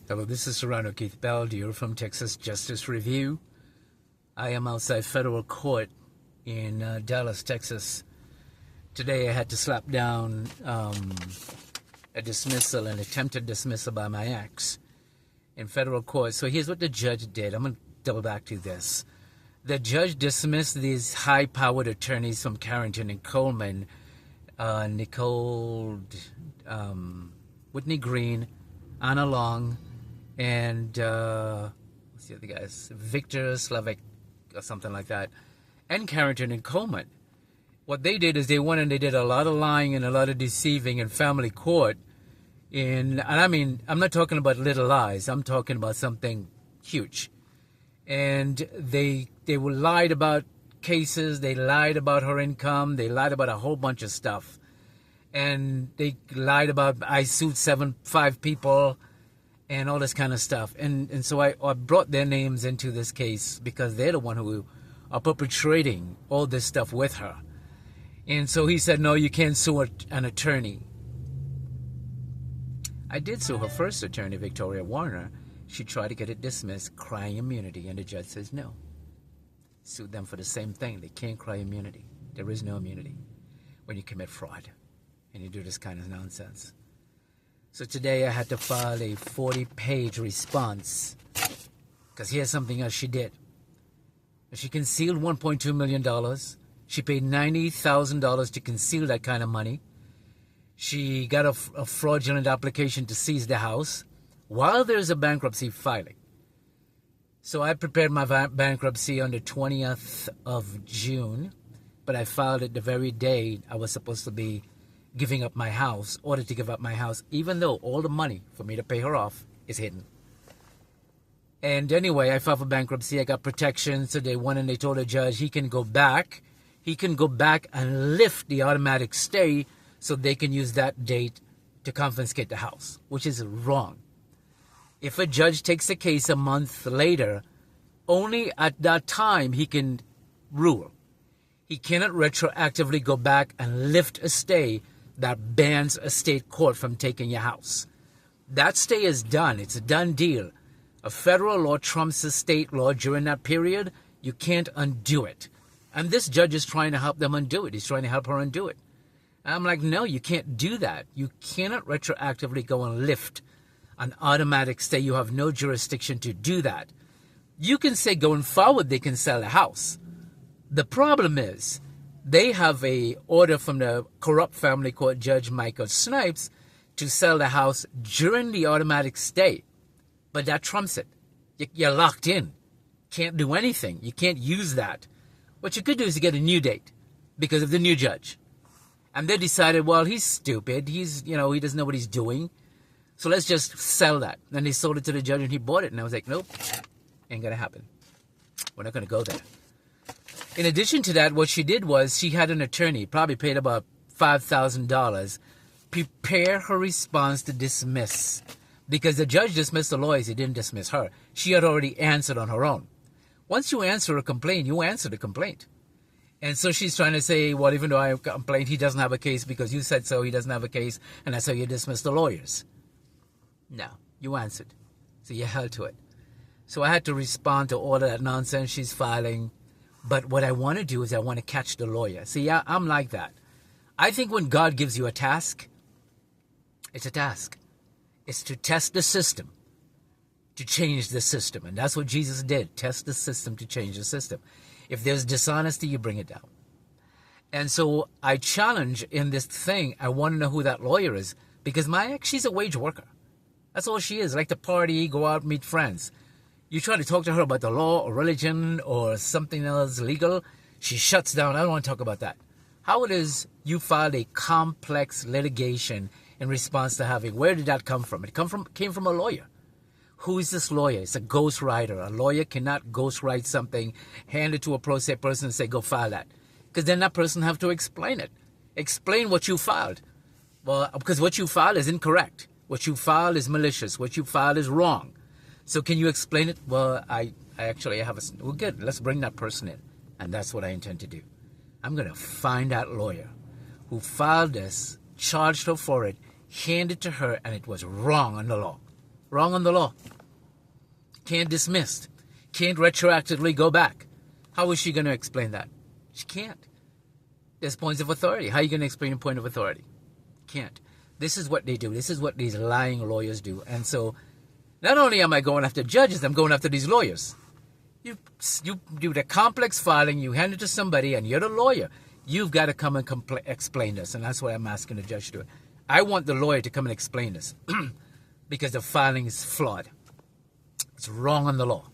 Hello, this is Serrano Keith Baldier from Texas Justice Review. I am outside federal court in Dallas, Texas. Today I had to slap down a dismissal, an attempted dismissal by my ex in federal court. So here's what the judge did. I'm going to double back to this. The judge dismissed these high-powered attorneys from Carrington and Coleman, Whitney Green, Anna Long, and what's the other guys? Victor Slavic or something like that, and Carrington and Coleman. What they did is they went and they did a lot of lying and a lot of deceiving in family court. And I mean, I'm not talking about little lies. I'm talking about something huge. And they lied about cases. They lied about her income. They lied about a whole bunch of stuff. And they lied about I sued 5 people and all this kind of stuff. And so I brought their names into this case because they're the one who are perpetrating all this stuff with her. And so he said, no, you can't sue an attorney. I did sue her first attorney, Victoria Warner. She tried to get it dismissed, crying immunity, and the judge says no. Sued them for the same thing. They can't cry immunity. There is no immunity when you commit fraud and you do this kind of nonsense. So today I had to file a 40-page response because here's something else she did. She concealed $1.2 million. She paid $90,000 to conceal that kind of money. She got a fraudulent application to seize the house while there's a bankruptcy filing. So I prepared my bankruptcy on the 20th of June, but I filed it the very day I was supposed to be giving up my house, ordered to give up my house, even though all the money for me to pay her off is hidden. And anyway, I filed for bankruptcy. I got protection, so they went and they told the judge he can go back. He can go back and lift the automatic stay so they can use that date to confiscate the house, which is wrong. If a judge takes a case a month later, only at that time he can rule. He cannot retroactively go back and lift a stay that bans a state court from taking your house. That stay is done. It's a done deal. A federal law trumps a state law during that period. You can't undo it. And this judge is trying to help them undo it. He's trying to help her undo it. And I'm like, no, you can't do that. You cannot retroactively go and lift an automatic stay. You have no jurisdiction to do that. You can say going forward they can sell the house. The problem is they have a order from the corrupt family court judge Michael Snipes to sell the house during the automatic stay. But that trumps it. You're locked in. Can't do anything. You can't use that. What you could do is get a new date because of the new judge. And they decided, well, he's stupid. He doesn't know what he's doing. So let's just sell that. Then they sold it to the judge and he bought it. And I was like, nope, ain't going to happen. We're not going to go there. In addition to that, what she did was she had an attorney, probably paid about $5,000, prepare her response to dismiss. Because the judge dismissed the lawyers, he didn't dismiss her. She had already answered on her own. Once you answer a complaint, you answer the complaint. And so she's trying to say, well, even though I complained, he doesn't have a case because you said so, he doesn't have a case, and that's how you dismiss the lawyers. No, you answered. So you held to it. So I had to respond to all of that nonsense she's filing. But what I want to do is I want to catch the lawyer. See, I'm like that. I think when God gives you a task, it's a task. It's to test the system, to change the system. And that's what Jesus did, test the system to change the system. If there's dishonesty, you bring it down. And so I challenge in this thing, I want to know who that lawyer is. Because my ex, she's a wage worker. That's all she is. Like to party, go out, meet friends. You try to talk to her about the law or religion or something else legal, she shuts down. I don't want to talk about that. How it is you filed a complex litigation in response to having, where did that come from? It came from a lawyer. Who is this lawyer? It's a ghostwriter. A lawyer cannot ghostwrite something, hand it to a pro se person and say, go file that. Because then that person have to explain it. Explain what you filed. Well, because what you filed is incorrect. What you filed is malicious. What you filed is wrong. So can you explain it? Well, I actually have well, good. Let's bring that person in. And that's what I intend to do. I'm going to find that lawyer who filed this, charged her for it, hand it to her, and it was wrong on the law. Wrong on the law. Can't dismiss. Can't retroactively go back. How is she going to explain that? She can't. There's points of authority. How are you going to explain a point of authority? Can't. This is what they do. This is what these lying lawyers do. And so, not only am I going after judges, I'm going after these lawyers. You do the complex filing, you hand it to somebody, and you're the lawyer. You've got to come and explain this, and that's what I'm asking the judge to do. I want the lawyer to come and explain this because the filing is flawed. It's wrong on the law.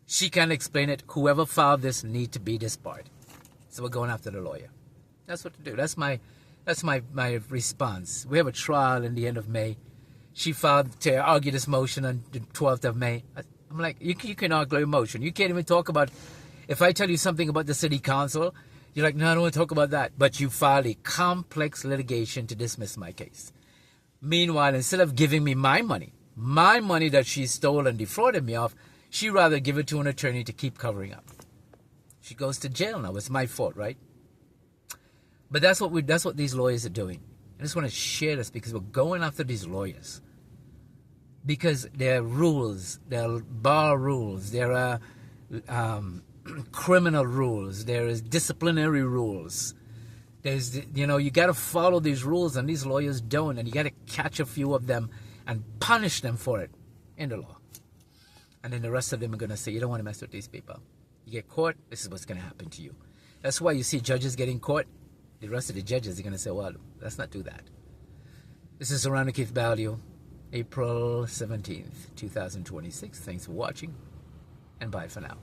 She can't explain it. Whoever filed this needs to be disbarred. So we're going after the lawyer. That's what to do. That's my response. We have a trial in the end of May. She filed to argue this motion on the 12th of May. I'm like, you can argue a motion. You can't even talk about, if I tell you something about the city council, you're like, no, I don't want to talk about that. But you filed a complex litigation to dismiss my case. Meanwhile, instead of giving me my money that she stole and defrauded me of, she'd rather give it to an attorney to keep covering up. She goes to jail now. It's my fault, right? But that's what these lawyers are doing. I just want to share this because we're going after these lawyers. Because there are rules, there are bar rules, there are criminal rules, there is disciplinary rules. There's, you got to follow these rules, and these lawyers don't, and you got to catch a few of them and punish them for it in the law. And then the rest of them are going to say, you don't want to mess with these people. You get caught, this is what's going to happen to you. That's why you see judges getting caught. The rest of the judges are going to say, well, let's not do that. This is Surrounding Keith Value, April 17th, 2026. Thanks for watching, and bye for now.